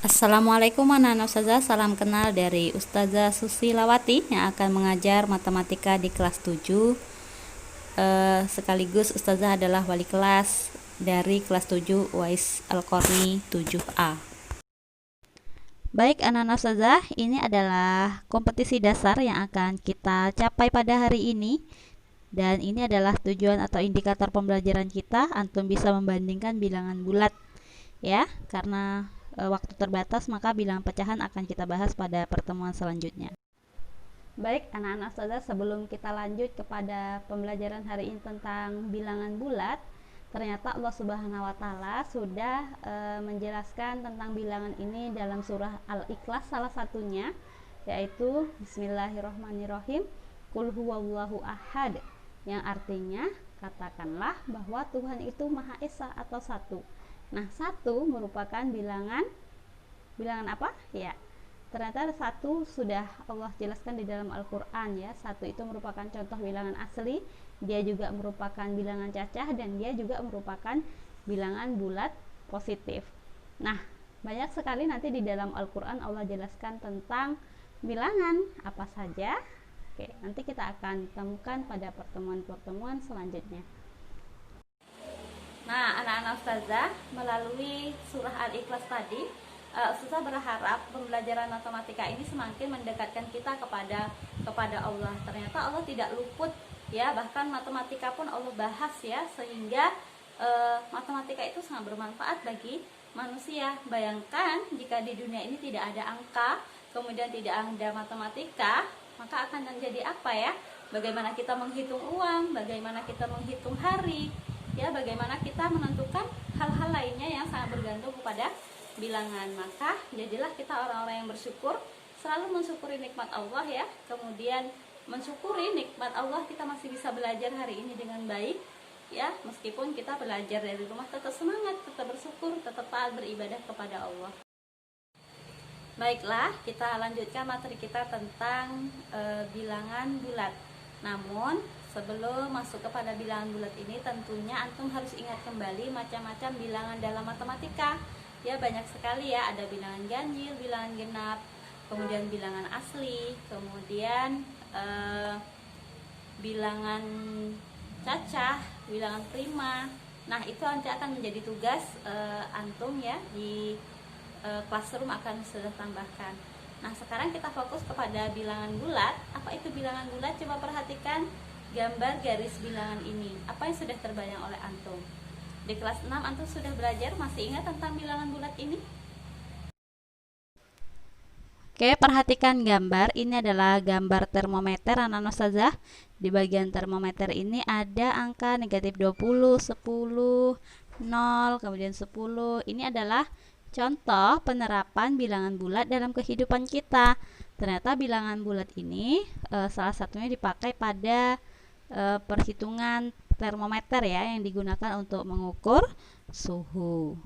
Assalamualaikum anak-anak Ustazah, salam kenal dari Ustazah Susilawati yang akan mengajar matematika di kelas 7. Sekaligus Ustazah adalah wali kelas dari kelas 7 Uwais Al-Qarni 7A. Baik anak-anak Ustazah, ini adalah kompetisi dasar yang akan kita capai pada hari ini. Dan ini adalah tujuan atau indikator pembelajaran kita. Antum bisa membandingkan bilangan bulat ya, karena waktu terbatas maka bilangan pecahan akan kita bahas pada pertemuan selanjutnya. Baik anak-anak Ustazah, sebelum kita lanjut kepada pembelajaran hari ini tentang bilangan bulat, ternyata Allah Subhanahu wa taala sudah menjelaskan tentang bilangan ini dalam surah Al-Ikhlas salah satunya, yaitu Bismillahirrahmanirrahim, Qul huwallahu ahad, yang artinya katakanlah bahwa Tuhan itu Maha Esa atau satu. Nah, satu merupakan bilangan apa? Ya, ternyata satu sudah Allah jelaskan di dalam Al-Quran ya. Satu itu merupakan contoh bilangan asli, dia juga merupakan bilangan cacah, dan dia juga merupakan bilangan bulat positif. Nah, banyak sekali nanti di dalam Al-Quran Allah jelaskan tentang bilangan apa saja. Oke, nanti kita akan temukan pada pertemuan-pertemuan selanjutnya. Nah, anak-anak Ustazah, melalui surah Al-Ikhlas tadi, Ustazah berharap pembelajaran matematika ini semakin mendekatkan kita kepada Allah. Ternyata Allah tidak luput ya, bahkan matematika pun Allah bahas ya, sehingga matematika itu sangat bermanfaat bagi manusia. Bayangkan jika di dunia ini tidak ada angka, kemudian tidak ada matematika, maka akan menjadi apa ya? Bagaimana kita menghitung uang, bagaimana kita menghitung hari, ya, bagaimana kita menentukan hal-hal lainnya yang sangat bergantung kepada bilangan. Maka jadilah kita orang-orang yang bersyukur, selalu mensyukuri nikmat Allah ya. Kemudian mensyukuri nikmat Allah, kita masih bisa belajar hari ini dengan baik ya, meskipun kita belajar dari rumah, tetap semangat, tetap bersyukur, tetap taat beribadah kepada Allah. Baiklah, kita lanjutkan materi kita tentang bilangan bulat. Namun sebelum masuk kepada bilangan bulat ini, tentunya antum harus ingat kembali macam-macam bilangan dalam matematika. Ya, banyak sekali ya, ada bilangan ganjil, bilangan genap, kemudian bilangan asli, kemudian bilangan cacah, bilangan prima. Nah, itu nanti akan menjadi tugas antum ya, di classroom akan sudah tambahkan. Nah, sekarang kita fokus kepada bilangan bulat. Apa itu bilangan bulat? Coba perhatikan gambar garis bilangan ini. Apa yang sudah terbayang oleh antum? Di kelas 6 antum sudah belajar, masih ingat tentang bilangan bulat ini? Oke, perhatikan gambar. Ini adalah gambar termometer anak-anak Ustazah. Di bagian termometer ini ada angka negatif 20, 10, 0, kemudian 10. Ini adalah contoh penerapan bilangan bulat dalam kehidupan kita. Ternyata bilangan bulat ini salah satunya dipakai pada perhitungan termometer ya, yang digunakan untuk mengukur suhu.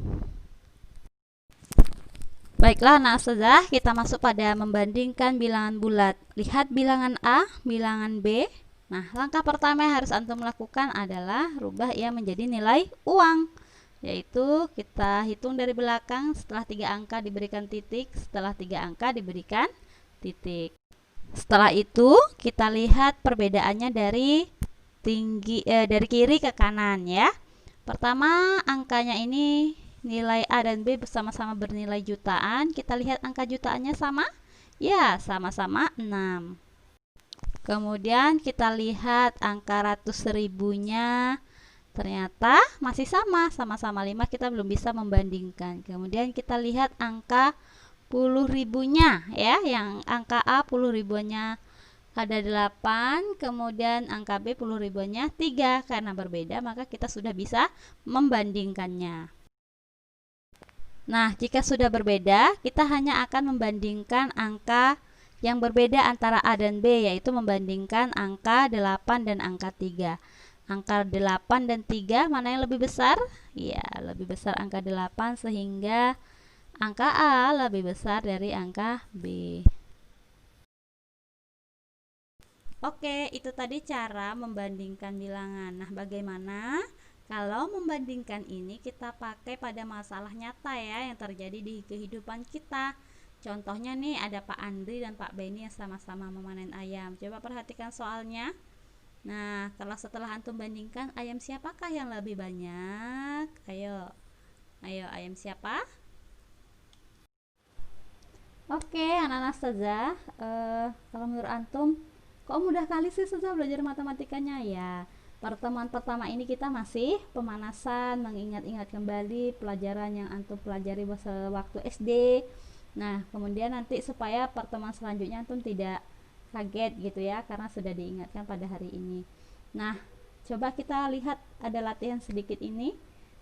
Baiklah anak Ustazah, kita masuk pada membandingkan bilangan bulat. Lihat bilangan A, bilangan B. Nah, langkah pertama yang harus antum lakukan adalah rubah ia menjadi nilai uang, yaitu kita hitung dari belakang. Setelah 3 angka diberikan titik, setelah 3 angka diberikan titik. Setelah itu kita lihat perbedaannya dari dari kiri ke kanan ya. Pertama, angkanya ini nilai A dan B bersama-sama bernilai jutaan. Kita lihat angka jutaannya sama? Ya, sama-sama 6. Kemudian kita lihat angka ratus ribunya, ternyata masih sama-sama 5, kita belum bisa membandingkan. Kemudian kita lihat angka puluh ribunya ya, yang angka A puluh ribunya ada 8, kemudian angka B puluh ribunya 3. Karena berbeda maka kita sudah bisa membandingkannya. Nah, jika sudah berbeda, kita hanya akan membandingkan angka yang berbeda antara A dan B, yaitu membandingkan angka 8 dan angka 3. Angka 8 dan 3 mana yang lebih besar? Ya, lebih besar angka 8, sehingga angka A lebih besar dari angka B. Oke, itu tadi cara membandingkan bilangan. Nah, bagaimana Kalau membandingkan ini kita pakai pada masalah nyata ya yang terjadi di kehidupan kita. Contohnya nih ada Pak Andri dan Pak Beni yang sama-sama memanen ayam. Coba perhatikan soalnya. Nah, kalau setelah antum bandingkan ayam siapakah yang lebih banyak? Ayo. Ayo, ayam siapa? Oke, anak-anak Ustazah, kalau menurut antum, kok mudah kali sih Ustazah belajar matematikanya ya? Pertemuan pertama ini kita masih pemanasan, mengingat-ingat kembali pelajaran yang antum pelajari waktu SD. Nah, kemudian nanti supaya pertemuan selanjutnya antum tidak kaget gitu ya, karena sudah diingatkan pada hari ini. Nah, coba kita lihat ada latihan sedikit ini.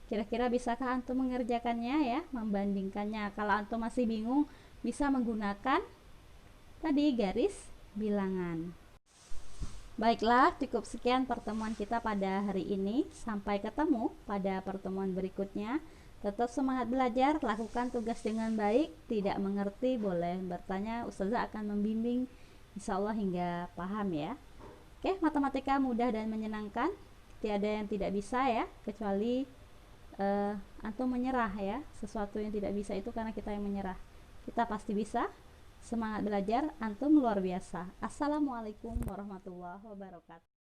Kira-kira bisakah antum mengerjakannya ya, membandingkannya? Kalau antum masih bingung, bisa menggunakan tadi garis bilangan. Baiklah, cukup sekian pertemuan kita pada hari ini. Sampai ketemu pada pertemuan berikutnya. Tetap semangat belajar, lakukan tugas dengan baik. Tidak mengerti boleh bertanya, Ustazah akan membimbing insya Allah hingga paham ya. Oke, matematika mudah dan menyenangkan. Tiada yang tidak bisa ya, kecuali antum menyerah ya. Sesuatu yang tidak bisa itu karena kita yang menyerah. Kita pasti bisa. Semangat belajar, antum luar biasa. Assalamualaikum warahmatullahi wabarakatuh.